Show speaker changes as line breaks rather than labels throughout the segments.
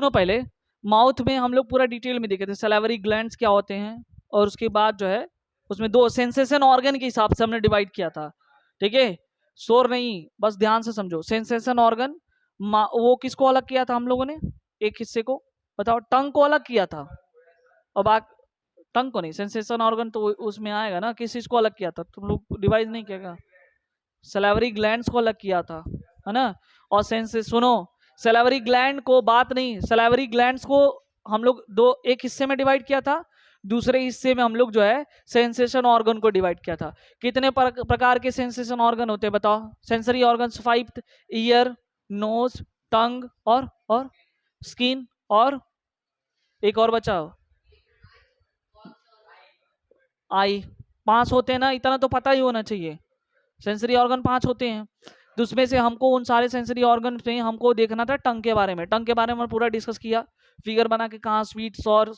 सुनो, पहले माउथ में हम लोग पूरा डिटेल में देखे थे सैलिवरी ग्लैंड्स क्या होते हैं, और उसके बाद जो है उसमें दो सेंसेशन ऑर्गन के हिसाब से हमने डिवाइड किया था। ठीक है, शोर नहीं, बस ध्यान से समझो। सेंसेशन ऑर्गन वो किसको अलग किया था हम लोगों ने, एक हिस्से को बताओ, टंग को अलग किया था। और टंग को नहीं, सेंसेशन ऑर्गन तो उसमें आएगा ना, किस चीज को अलग किया था, तुम लोग डिवाइड नहीं किया, सैलिवरी ग्लैंड्स को अलग किया था, है ना। और सुनो, सैलिवरी ग्लैंड को बात नहीं, सैलिवरी ग्लैंड्स को हम लोग एक हिस्से में डिवाइड किया था, दूसरे हिस्से में हम लोग जो है सेंसेशन ऑर्गन को डिवाइड किया था। कितने प्रकार के सेंसेशन ऑर्गन होते हैं बताओ, सेंसरी ऑर्गन्स 5, ईयर, नोज, टंग और स्किन, और एक और बचाओ, आई। 5 होते हैं ना, इतना तो पता ही होना चाहिए। सेंसरी ऑर्गन 5 होते हैं, तो उसमें से हमको उन सारे सेंसरी ऑर्गन में हमको देखना था टंग के बारे में। टंग के बारे में पूरा डिस्कस किया, फिगर बना के कहाँ स्वीट सॉर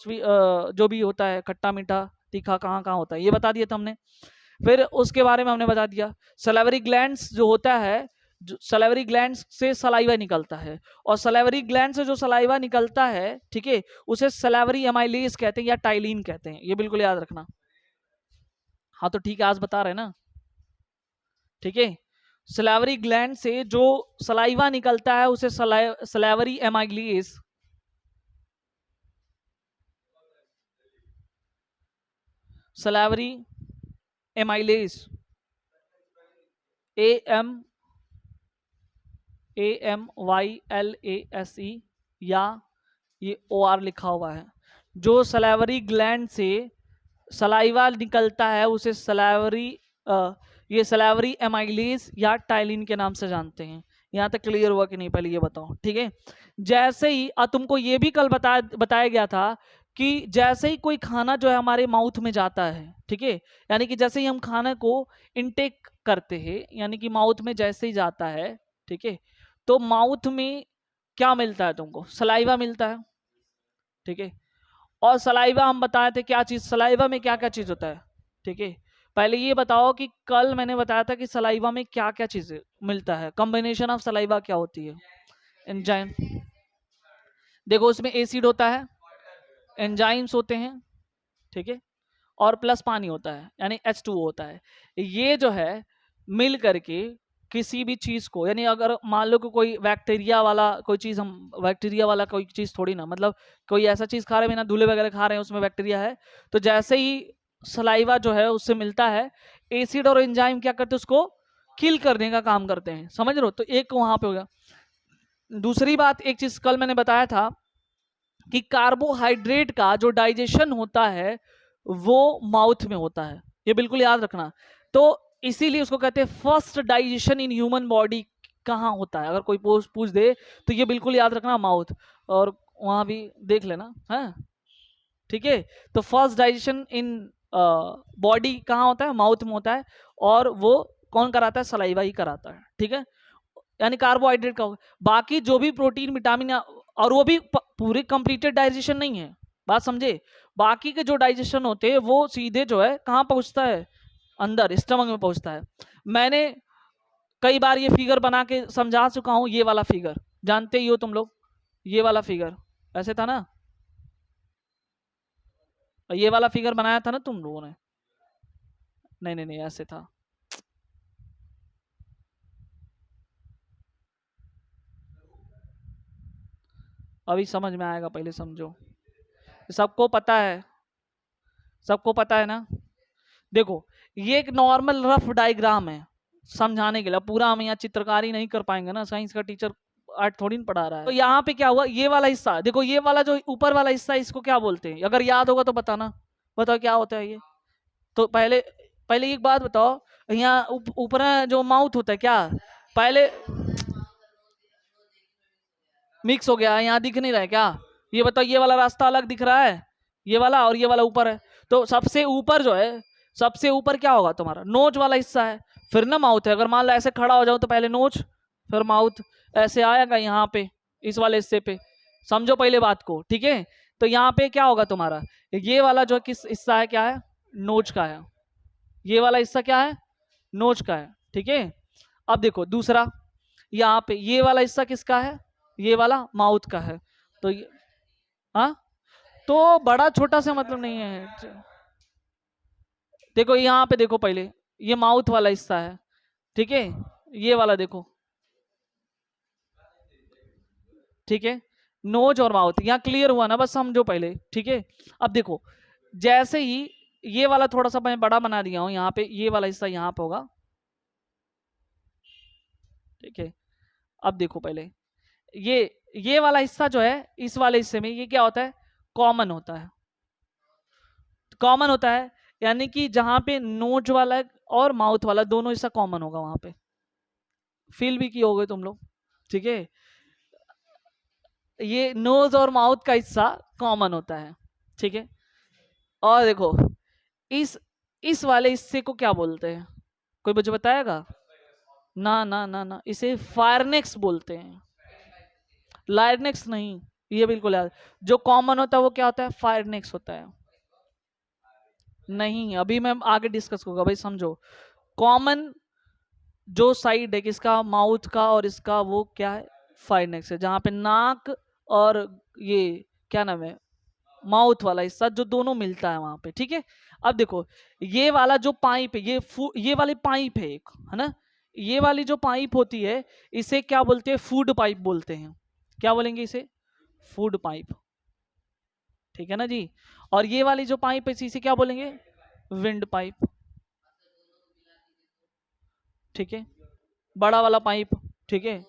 जो भी होता है, खट्टा मीठा तीखा कहाँ कहाँ होता है, ये बता दिया था हमने। फिर उसके बारे में हमने बता दिया सैलिवरी ग्लैंड्स जो होता है, जो सैलिवरी ग्लैंड्स से सलाइवा निकलता है, और सैलिवरी ग्लैंड से जो सलाइवा निकलता है, ठीक है, उसे सैलिवरी एमाइलेज कहते हैं या टाइलिन कहते हैं, ये बिल्कुल याद रखना। हाँ तो ठीक है, आज बता रहे ना, ठीक है। सलाइवरी ग्लैंड से जो सलाइवा निकलता है उसे salivary amylase, salivary amylase, AMYLASE, या ये OR लिखा हुआ है। जो सलाइवरी ग्लैंड से सलाइवा निकलता है उसे ये सलाइवरी एमाइलेज या टाइलिन के नाम से जानते हैं। यहाँ तक क्लियर हुआ कि नहीं, पहले ये बताओ, ठीक है। जैसे ही तुमको ये भी कल बताया गया था कि जैसे ही कोई खाना जो है हमारे माउथ में जाता है, ठीक है, यानी कि जैसे ही हम खाना को इनटेक करते हैं, यानी कि माउथ में जैसे ही जाता है, ठीक है, तो माउथ में क्या मिलता है तुमको, सलाइवा मिलता है, ठीक है। और सलाइवा हम बताए थे क्या चीज, सलाइवा में क्या क्या चीज होता है, ठीक है। पहले ये बताओ कि कल मैंने बताया था कि सलाइवा में क्या क्या चीजें मिलता है, कॉम्बिनेशन ऑफ सलाइवा क्या होती है, एंजाइम। देखो उसमें एसिड होता है, एंजाइम्स होते हैं, ठीक है, और प्लस पानी होता है यानी H2O होता है। ये जो है मिल करके किसी भी चीज को, यानी अगर मान लो कि कोई बैक्टीरिया वाला कोई चीज, हम बैक्टीरिया वाला कोई चीज थोड़ी ना, मतलब कोई ऐसा चीज खा रहे हैं ना, धूले वगैरह खा रहे हैं उसमें बैक्टीरिया है, तो जैसे ही सलाइवा जो है उससे मिलता है, एसिड और एंजाइम क्या करते हैं, उसको किल करने का काम करते हैं, समझ रहे हो। तो एक वहां पे हो गया। दूसरी बात, एक चीज कल मैंने बताया था कि कार्बोहाइड्रेट का जो डाइजेशन होता है वो माउथ में होता है, ये बिल्कुल याद रखना। तो इसीलिए उसको कहते हैं first digestion in human body कहाँ होता है, अगर कोई पूछ दे तो ये बिल्कुल याद रखना, माउथ। और वहां भी देख लेना है, ठीक है। तो फर्स्ट डाइजेशन इन बॉडी कहाँ होता है, माउथ में होता है, और वो कौन कराता है, सलाइवा ही कराता है, ठीक है। यानी कार्बोहाइड्रेट का बाकी जो भी प्रोटीन विटामिन, और वो भी पूरे कंप्लीटेड डाइजेशन नहीं है, बात समझे। बाकी के जो डाइजेशन होते हैं वो सीधे जो है कहाँ पहुंचता है, अंदर स्टमक में पहुंचता है। मैंने कई बार ये फिगर बना के समझा चुका हूं, ये वाला फिगर जानते ही हो तुम लोग, ये वाला फिगर ऐसे था ना, ये वाला फिगर बनाया था ना तुम लोगों ने, नहीं नहीं नहीं ऐसे था, अभी समझ में आएगा, पहले समझो। सबको पता है, सबको पता है ना। देखो ये एक नॉर्मल रफ डायग्राम है समझाने के लिए, पूरा हम यहाँ चित्रकारी नहीं कर पाएंगे ना, साइंस का टीचर आज थोड़ी ना पढ़ा रहा है। तो यहाँ पे क्या हुआ, ये वाला हिस्सा देखो, ये वाला जो ऊपर वाला हिस्सा इसको क्या बोलते हैं, अगर याद होगा तो बताना, बताओ क्या होता है ये। तो पहले पहले एक बात बताओ, यहाँ ऊपर जो माउथ होता है क्या, पहले मिक्स हो गया, यहाँ दिख नहीं रहा है क्या, ये बताओ, ये वाला रास्ता अलग दिख रहा है, ये वाला, और ये वाला ऊपर है। तो सबसे ऊपर जो है, सबसे ऊपर क्या होगा तुम्हारा, नोच वाला हिस्सा है, फिर ना माउथ है। अगर मान लो ऐसे खड़ा हो जाओ तो पहले नोच फिर माउथ, ऐसे आएगा यहाँ पे इस वाले हिस्से पे, समझो पहले बात को, ठीक है। तो यहाँ पे क्या होगा तुम्हारा, ये वाला जो किस हिस्सा है, क्या है, नोच का है, ये वाला हिस्सा क्या है, नोच का है, ठीक है। अब देखो दूसरा, यहाँ पे ये वाला हिस्सा किसका है, ये वाला माउथ का है। तो हाँ, तो बड़ा छोटा से मतलब नहीं है। देखो यहाँ पे देखो, पहले ये माउथ वाला हिस्सा है, ठीक है, ये वाला देखो, ठीक है, नोज और माउथ यहाँ क्लियर हुआ ना, बस समझो पहले, ठीक है। अब देखो, जैसे ही ये वाला थोड़ा सा मैं बड़ा बना दिया हूं, यहाँ पे ये वाला हिस्सा यहाँ पे होगा, ठीक है। अब देखो पहले, ये वाला हिस्सा जो है, इस वाले हिस्से में ये क्या होता है, कॉमन होता है, कॉमन होता है, यानी कि जहां पे नोज वाला और माउथ वाला दोनों हिस्सा कॉमन होगा, वहां पे फील भी किए होगे तुम लोग, ठीक है। ये नोज और माउथ का हिस्सा कॉमन होता है, ठीक है। और देखो, इस इस वाले हिस्से को क्या बोलते हैं, कोई मुझे बताएगा? ना ना ना ना, इसे फायरनेक्स बोलते हैं, लायरनेक्स नहीं। ये बिल्कुल याद, जो कॉमन होता है वो क्या होता है, फायरनेक्स होता है। नहीं, अभी मैं आगे डिस्कस करूंगा भाई, समझो। कॉमन जो साइड है किसका, माउथ का, और इसका वो क्या है, फायरनेक्स है, जहां पे नाक और ये क्या नाम है, माउथ वाला हिस्सा जो दोनों मिलता है वहां पे, ठीक है। अब देखो, ये वाला जो पाइप है, ये वाली पाइप है एक, है ना, ये वाली जो पाइप होती है, इसे क्या बोलते हैं, फूड पाइप बोलते हैं। क्या बोलेंगे इसे, फूड पाइप, ठीक है ना जी। और ये वाली जो पाइप है इसे क्या बोलेंगे, विंड पाइप, ठीक है, बड़ा वाला पाइप, ठीक है।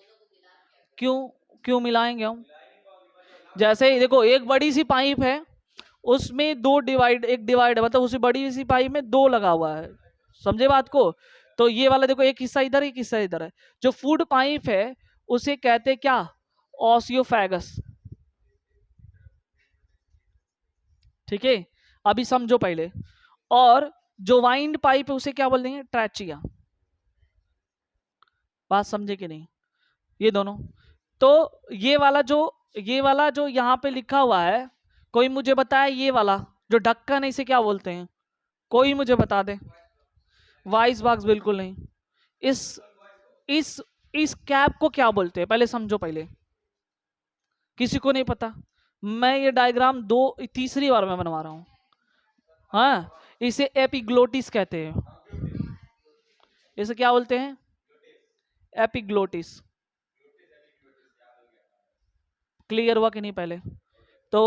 क्यों, क्यों मिलाएंगे हम, जैसे ही देखो, एक बड़ी सी पाइप है, उसमें दो डिवाइड, एक डिवाइड है, मतलब उसी बड़ी सी पाइप में दो लगा हुआ है, समझे बात को। तो ये वाला देखो, एक हिस्सा इधर, एक हिस्सा इधर है। जो फूड पाइप है उसे कहते हैं क्या, ऑसियोफेगस, ठीक है। अभी समझो पहले। और जो वाइंड पाइप है उसे क्या बोल देंगे, ट्रैचिया। बात समझे कि नहीं, ये दोनों। तो ये वाला जो यहाँ पे लिखा हुआ है, कोई मुझे बताए, ये वाला जो ढक्कन है इसे क्या बोलते हैं, कोई मुझे बता दे। वॉइस बॉक्स बिल्कुल नहीं। इस इस इस कैप को क्या बोलते हैं, पहले समझो पहले, किसी को नहीं पता। मैं ये डायग्राम तीसरी बार मैं बनवा रहा हूं। हाँ, इसे एपिग्लोटिस कहते हैं। इसे क्या बोलते हैं, एपिग्लोटिस। क्लियर हुआ कि नहीं पहले? तो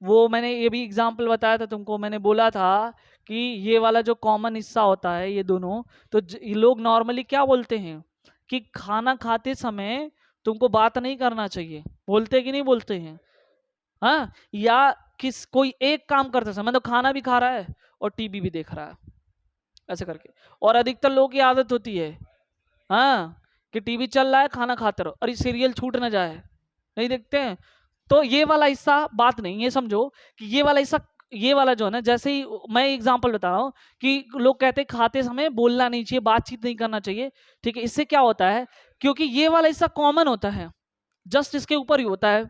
वो मैंने ये भी एग्जाम्पल बताया था तुमको, मैंने बोला था कि ये वाला जो कॉमन हिस्सा होता है ये दोनों, तो ये लोग नॉर्मली क्या बोलते हैं कि खाना खाते समय तुमको बात नहीं करना चाहिए, बोलते कि नहीं बोलते हैं? हाँ, या कोई एक काम करते समय, मतलब खाना भी खा रहा है और टीवी भी देख रहा है, ऐसे करके। और अधिकतर लोगों की आदत होती है, हाँ, कि टीवी चल रहा है, खाना खाते रहो, और ये सीरियल छूट ना जाए, नहीं देखते हैं। तो ये वाला हिस्सा बात नहीं, ये समझो कि ये वाला हिस्सा, ये वाला जो है ना, जैसे ही मैं एग्जांपल बता रहा हूँ कि लोग कहते हैं खाते समय बोलना नहीं चाहिए, बातचीत नहीं करना चाहिए, ठीक है। इससे क्या होता है, क्योंकि ये वाला हिस्सा कॉमन होता है, जस्ट इसके ऊपर ही होता है,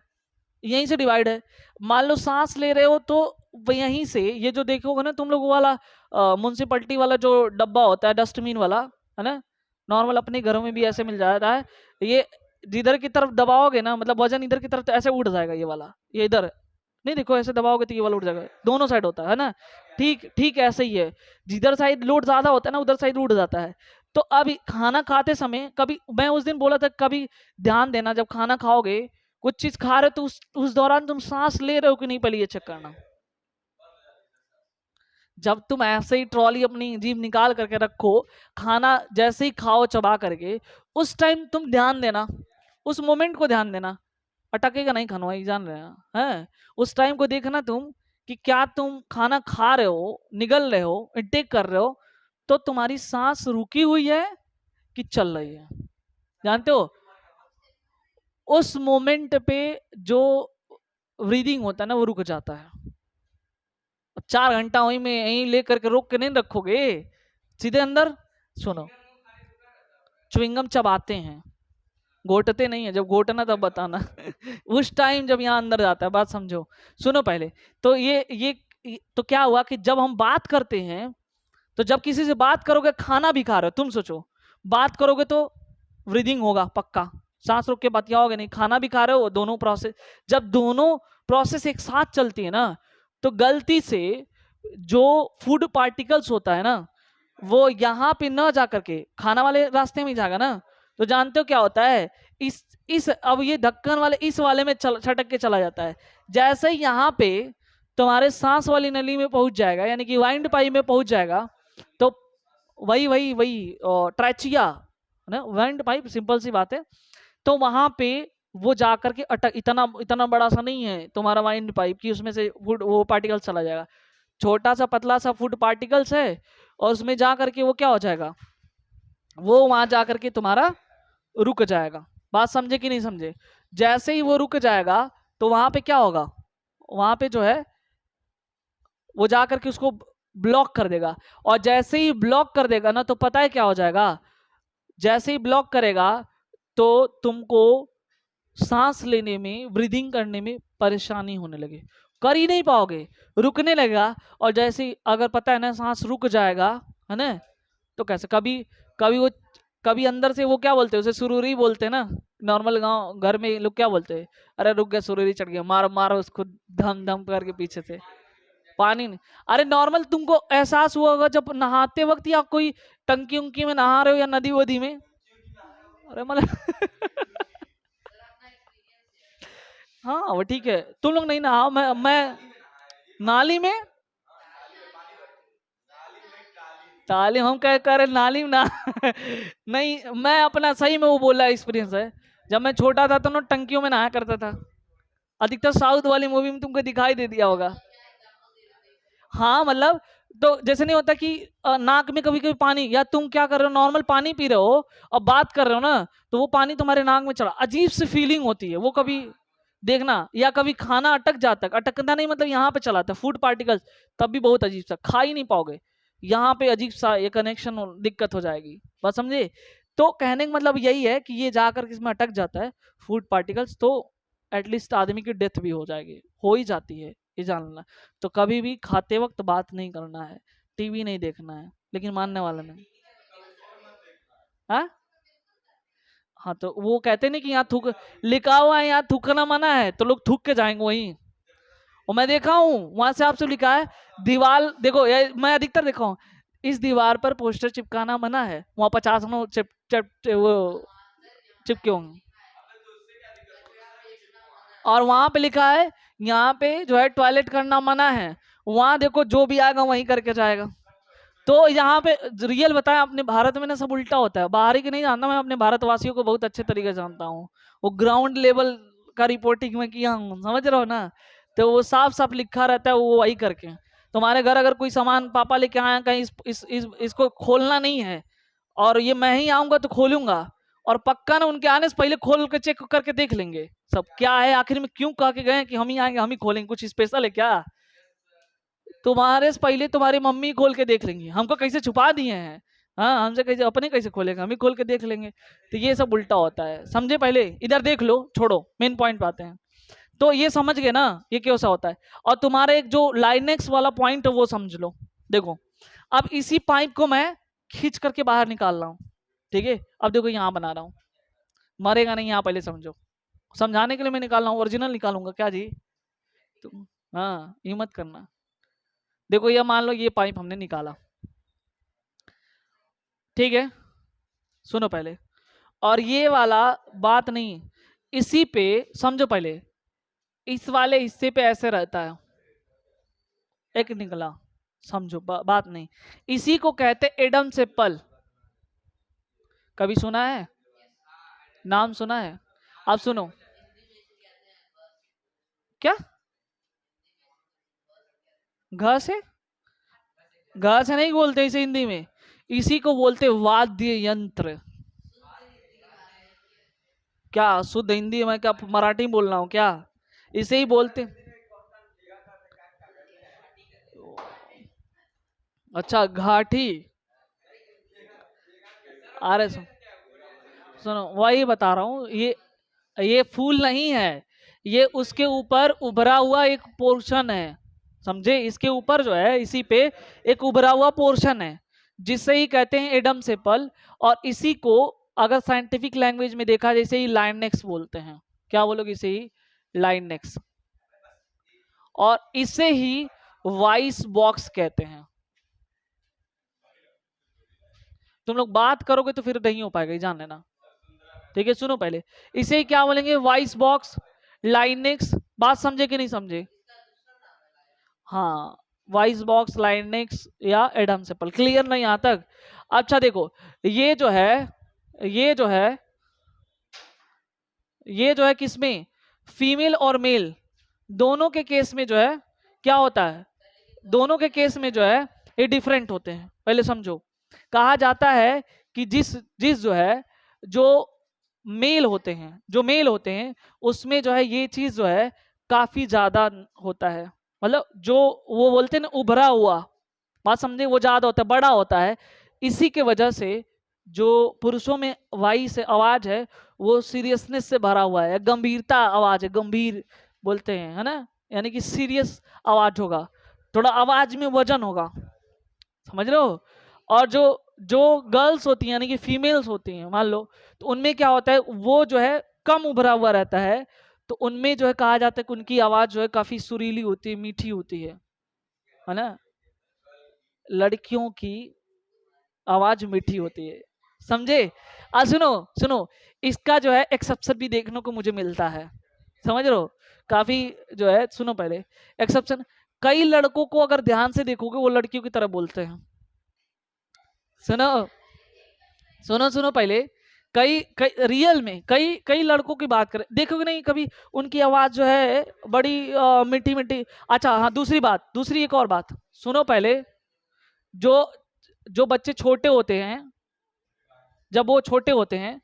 यहीं से डिवाइड है। मान लो सांस ले रहे हो तो यहीं से, ये जो देखोगे ना तुम लोग, वो वाला म्युनिसिपैलिटी वाला जो डब्बा होता है, डस्टबिन वाला, है ना, नॉर्मल अपने घरों में भी ऐसे मिल जाता है। ये जिधर की तरफ दबाओगे ना, मतलब वजन इधर की तरफ, तो ऐसे उठ जाएगा ये वाला, ये इधर नहीं, देखो ऐसे दबाओगे तो ये वाला उठ जाएगा, दोनों साइड होता है ना, ठीक ठीक ऐसे ही है। जिधर साइड लोड ज्यादा होता है ना, उधर साइड उठ जाता है। तो अब खाना खाते समय कभी, मैं उस दिन बोला था, कभी ध्यान देना, जब खाना खाओगे, कुछ चीज खा रहे हो तो उस दौरान तुम सांस ले रहे हो कि नहीं, पहले ये चेक करना। जब तुम ऐसे ही ट्रॉली अपनी जीभ निकाल करके रखो, खाना जैसे ही खाओ चबा करके, उस टाइम तुम ध्यान देना, उस मोमेंट को ध्यान देना, अटकेगा नहीं खाना, वही जान रहे हैं। उस टाइम को देखना तुम, कि क्या तुम खाना खा रहे हो, निगल रहे हो, इंटेक कर रहे हो, तो तुम्हारी सांस रुकी हुई है कि चल रही है, जानते हो? उस मोमेंट पे जो ब्रीदिंग होता है ना, वो रुक जाता है। अब 4 घंटा वहीं में यहीं ले करके रोक के नहीं रखोगे, सीधे अंदर। सुनो, च्युइंगम चबाते हैं, घोटते नहीं है, जब घोटना तब बताना उस टाइम जब यहाँ अंदर जाता है, बात समझो। सुनो पहले, तो तो क्या हुआ कि जब हम बात करते हैं, तो जब किसी से बात करोगे, खाना भी खा रहे हो, तुम सोचो, बात करोगे तो ब्रीदिंग होगा पक्का, सांस रोक के बतियाओगे नहीं, खाना भी खा रहे हो, दोनों प्रोसेस, जब दोनों प्रोसेस एक साथ चलती है ना, तो गलती से जो फूड पार्टिकल्स होता है ना, वो यहाँ पे न जा करके खाना वाले रास्ते में जाएगा ना, तो जानते हो क्या होता है, इस अब ये ढक्कन वाले इस वाले में छटक के चला जाता है। जैसे ही यहाँ पे तुम्हारे सांस वाली नली में पहुंच जाएगा, यानी कि वाइंड पाइप में पहुंच जाएगा, तो वही वही वही ट्रैचिया है ना, वाइंड पाइप, सिंपल सी बात है। तो वहां पे वो जाकर के अटक, इतना इतना बड़ा सा नहीं है तुम्हारा वाइंड पाइप कि उसमें से फूड वो पार्टिकल चला जाएगा, छोटा सा पतला सा फूड पार्टिकल्स है, और उसमें जा करके वो क्या हो जाएगा, वो वहां जा करके तुम्हारा रुक जाएगा। बात समझे कि नहीं समझे? जैसे ही वो रुक जाएगा तो वहां पे क्या होगा, वहां पे जो है वो जा करके उसको ब्लॉक कर देगा, और जैसे ही ब्लॉक कर देगा ना, तो पता है क्या हो जाएगा, जैसे ही ब्लॉक करेगा तो तुमको सांस लेने में, ब्रीदिंग करने में परेशानी होने लगे, कर ही नहीं पाओगे, रुकने लगेगा। और जैसे ही अगर पता है ना सांस रुक जाएगा, है ना, तो कैसे, कभी कभी वो, कभी अंदर से वो क्या बोलते हैं, उसे सुरूरी बोलते हैं ना, नॉर्मल गांव घर में लोग क्या बोलते हैं, अरे रुक गया, सुरूरी चढ़ गया, मारो मारो उसको धम धम करके पीछे से, पानी नहीं। अरे नॉर्मल तुमको एहसास हुआ होगा जब नहाते वक्त, या कोई टंकी उंकी में नहा रहे हो, या नदी वदी में, अरे मतलब हाँ वो ठीक है, तुम लोग नहीं नहाओ, मैं नाली में, तालीम हम कह कर नाली में ना नहीं, मैं अपना सही में वो बोला एक्सपीरियंस है, जब मैं छोटा था तो ना टंकियों में नहाया करता था, अधिकतर साउथ वाली मूवी में तुमको दिखाई दे दिया होगा। हाँ मतलब, तो जैसे नहीं होता कि नाक में कभी कभी पानी, या तुम क्या कर रहे हो, नॉर्मल पानी पी रहे हो और बात कर रहे हो ना, तो वो पानी तुम्हारे नाक में चढ़ा, अजीब सी फीलिंग होती है वो, कभी देखना। या कभी खाना अटक जाता है, अटकना नहीं मतलब यहाँ पे चलाता है फूड पार्टिकल्स, तब भी बहुत अजीब सा, खा ही नहीं पाओगे, यहाँ पे अजीब सा ये कनेक्शन दिक्कत हो जाएगी, बात समझे? तो कहने का मतलब यही है कि ये जाकर किसमें अटक जाता है फूड पार्टिकल्स, तो एटलीस्ट आदमी की डेथ भी हो जाएगी, हो ही जाती है, ये जानना। तो कभी भी खाते वक्त बात नहीं करना है, टीवी नहीं देखना है, लेकिन मानने वाला नहीं। हाँ हाँ, तो वो कहते नहीं कि यहाँ थूक लिखा हुआ है, यहाँ थूकना मना है, तो लोग थूक के जाएंगे वहीं। और मैं देखा हूँ वहां से आपसे लिखा है, दीवार देखो, मैं अधिकतर देखा हूँ, इस दीवार पर पोस्टर चिपकाना मना है, वहां 50 नो वो चिपके होंगे, और वहां पे लिखा है यहाँ पे जो है टॉयलेट करना मना है, वहां देखो जो भी आएगा वहीं करके जाएगा। तो यहाँ पे रियल बताएं, अपने भारत में ना सब उल्टा होता है, बाहरी के नहीं जानता, मैं अपने भारतवासियों को बहुत अच्छे तरीके से जानता हूँ, वो ग्राउंड लेवल का रिपोर्टिंग में किया हूँ, समझ रहे हो ना, तो वो साफ साफ लिखा रहता है, वो वही करके। तुम्हारे घर अगर कोई सामान पापा लेके आया कहीं, इसको खोलना नहीं है, और ये मैं ही आऊंगा तो खोलूंगा, और पक्का ना उनके आने से पहले खोल के चेक करके देख लेंगे सब क्या है, आखिर में क्यों कह के गए कि हम ही आएंगे हम ही खोलेंगे, कुछ स्पेशल है क्या, तुम्हारे से पहले तुम्हारी मम्मी खोल के देख लेंगी, हमको कैसे छुपा दिए हैं, हाँ हमसे कैसे, अपने कैसे खोलेंगे, हम ही खोल के देख लेंगे। तो ये सब उल्टा होता है, समझे? पहले इधर देख लो, छोड़ो मेन पॉइंट पे आते हैं। तो ये समझ गए ना ये क्यों सा होता है। और तुम्हारा एक जो लाइनेक्स वाला पॉइंट है वो समझ लो। देखो अब इसी पाइप को मैं खींच करके बाहर निकाल रहा हूँ, ठीक है, अब देखो यहाँ बना रहा हूँ, मरेगा नहीं, यहाँ पहले समझो, समझाने के लिए मैं निकाल रहा हूँ, ओरिजिनल निकालूंगा क्या जी, तुम हाँ ये मत करना। देखो ये मान लो ये पाइप हमने निकाला, ठीक है, सुनो पहले, और ये वाला बात नहीं, इसी पे समझो पहले, इस वाले हिस्से पे ऐसे रहता है, एक निकला, समझो बात नहीं, इसी को कहते एडम सेपल, कभी सुना है, नाम सुना है? आप सुनो, क्या घ से, घ से नहीं बोलते इसे हिंदी में, इसी को बोलते वाद्य यंत्र। क्या शुद्ध हिंदी में, क्या मराठी में बोल रहा हूँ क्या, इसे ही बोलते। अच्छा घाटी, अरे सुनो वही बता रहा हूँ, ये फूल नहीं है, ये उसके ऊपर उभरा हुआ एक पोर्शन है, समझे, इसके ऊपर जो है इसी पे एक उभरा हुआ पोर्शन है, जिसे ही कहते हैं एडम सेपल। और इसी को अगर साइंटिफिक लैंग्वेज में देखा जैसे ही लाइनेक्स बोलते हैं, क्या बोलोगे, इसे ही लाइनेक्स, और इसे ही वॉइस बॉक्स कहते हैं। तुम लोग बात करोगे तो फिर नहीं हो पाएगा, ये जान लेना, ठीक है। सुनो पहले, इसे क्या बोलेंगे, वॉइस बॉक्स, लाइनेक्स। बात समझे कि नहीं समझे? हाँ, वॉइस बॉक्स, लाइनेक्स या एडम सिंपल, क्लियर नहीं यहाँ तक? अच्छा देखो, ये जो है ये जो है ये जो है किसमें, फीमेल और मेल दोनों के केस में जो है क्या होता है, दोनों के केस में जो है ये डिफरेंट होते हैं। पहले समझो, कहा जाता है कि जिस जिस जो है जो मेल होते हैं उसमें जो है ये चीज जो है काफी ज्यादा होता है, मतलब जो वो बोलते हैं ना उभरा हुआ, बात समझे, वो ज्यादा होता है, बड़ा होता है। इसी के वजह से जो पुरुषों में वॉइस आवाज है वो सीरियसनेस से भरा हुआ है, गंभीरता आवाज है, गंभीर बोलते हैं, है ना, यानी कि सीरियस आवाज होगा, थोड़ा आवाज में वजन होगा, समझ रहे हो। और जो जो गर्ल्स होती हैं यानी कि फीमेल्स होती हैं, मान लो, तो उनमें क्या होता है, वो जो है कम उभरा हुआ रहता है, तो उनमें जो है कहा जाता है कि उनकी आवाज जो है काफी सुरीली होती है, मीठी होती है ना। लड़कियों की आवाज मीठी होती है, समझे। सुनो सुनो, इसका जो है एक्सेप्शन भी देखने को मुझे मिलता है, समझ रहे हो, काफी जो है, सुनो पहले एक्सेप्शन। कई लड़कों को अगर ध्यान से देखोगे वो लड़कियों की तरह बोलते हैं, सुनो सुनो सुनो पहले, कई कई रियल में कई कई लड़कों की बात करें, देखोगे नहीं कभी उनकी आवाज जो है बड़ी मीठी मीठी। अच्छा हाँ, दूसरी एक और बात सुनो पहले, जो जो बच्चे छोटे होते हैं, जब वो छोटे होते हैं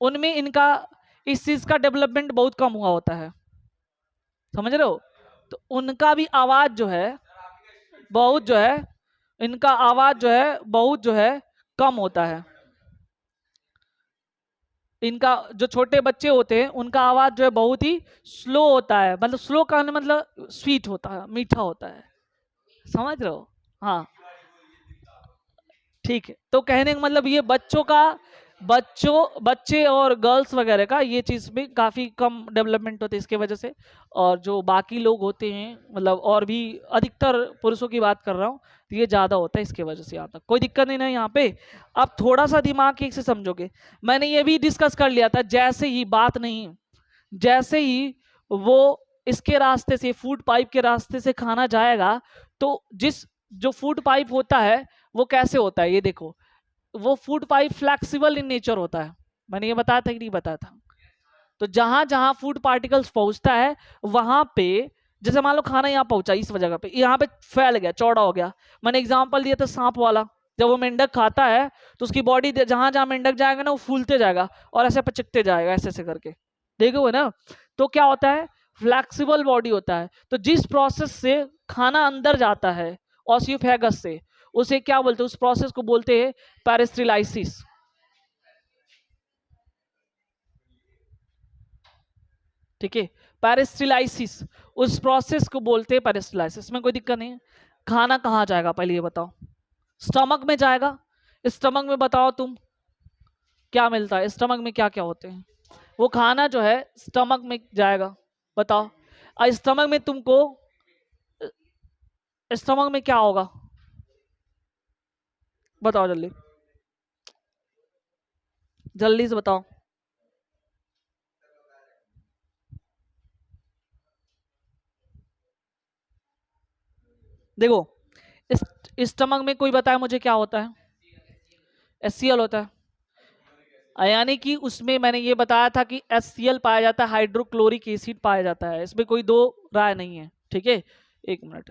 उनमें इनका इस चीज का डेवलपमेंट बहुत कम हुआ होता है, समझ रहे हो। तो उनका भी आवाज जो है बहुत जो है इनका आवाज जो है बहुत जो है कम होता है। इनका जो छोटे बच्चे होते हैं उनका आवाज जो है बहुत ही स्लो होता है, मतलब स्लो का मतलब स्वीट होता है, मीठा होता है, समझ रहे हो। हाँ ठीक है, तो कहने का मतलब ये बच्चे और गर्ल्स वगैरह का ये चीज में काफी कम डेवलपमेंट होती है इसके वजह से। और जो बाकी लोग होते हैं, मतलब और भी अधिकतर पुरुषों की बात कर रहा हूँ, तो ये ज्यादा होता है इसके वजह से। यहाँ तक कोई दिक्कत नहीं ना यहाँ पे। अब थोड़ा सा दिमाग ठीक से समझोगे, मैंने ये भी डिस्कस कर लिया था, जैसे ही बात नहीं, जैसे ही वो इसके रास्ते से, फूड पाइप के रास्ते से खाना जाएगा, तो जो फूड पाइप होता है वो कैसे होता है, ये देखो, वो food pipe flexible in nature होता है, मैंने ये बताया था कि नहीं बताया था। तो जहां जहां फूड पार्टिकल्स पहुंचता है वहां पे, जैसे मान लो खाना यहाँ पहुंचा इस जगह पे, यहाँ पे फैल गया, चौड़ा हो गया। मैंने एग्जांपल दिया था सांप वाला, जब वो मेंढक खाता है तो उसकी बॉडी जहां जहां मेंढक जाएगा ना वो फूलते जाएगा और ऐसे पचकते जाएगा, ऐसे ऐसे करके, देखोगे ना। तो क्या होता है, फ्लेक्सिबल बॉडी होता है। तो जिस प्रोसेस से खाना अंदर जाता है ऑसियोफेगस से, उसे क्या बोलते हैं, उस प्रोसेस को बोलते हैं पेरिस्टाइलाइसिस, ठीक है। पेरिस्टाइलाइसिस, उस प्रोसेस को बोलते हैं पेरिस्टाइलाइसिस, में कोई दिक्कत नहीं है। खाना कहाँ जाएगा पहले ये बताओ, स्टमक में जाएगा। स्टमक में बताओ तुम क्या मिलता है, स्टमक में क्या क्या होते हैं, वो खाना जो है स्टमक में जाएगा, बताओ। स्टमक में तुमको, स्टमक में क्या होगा, बताओ जल्दी, जल्दी से बताओ। देखो, इस स्टमक में कोई बताए मुझे क्या होता है, HCl होता है। यानी कि उसमें मैंने ये बताया था कि HCl पाया जाता है, हाइड्रोक्लोरिक एसिड पाया जाता है, इसमें कोई दो राय नहीं है, ठीक है। एक मिनट,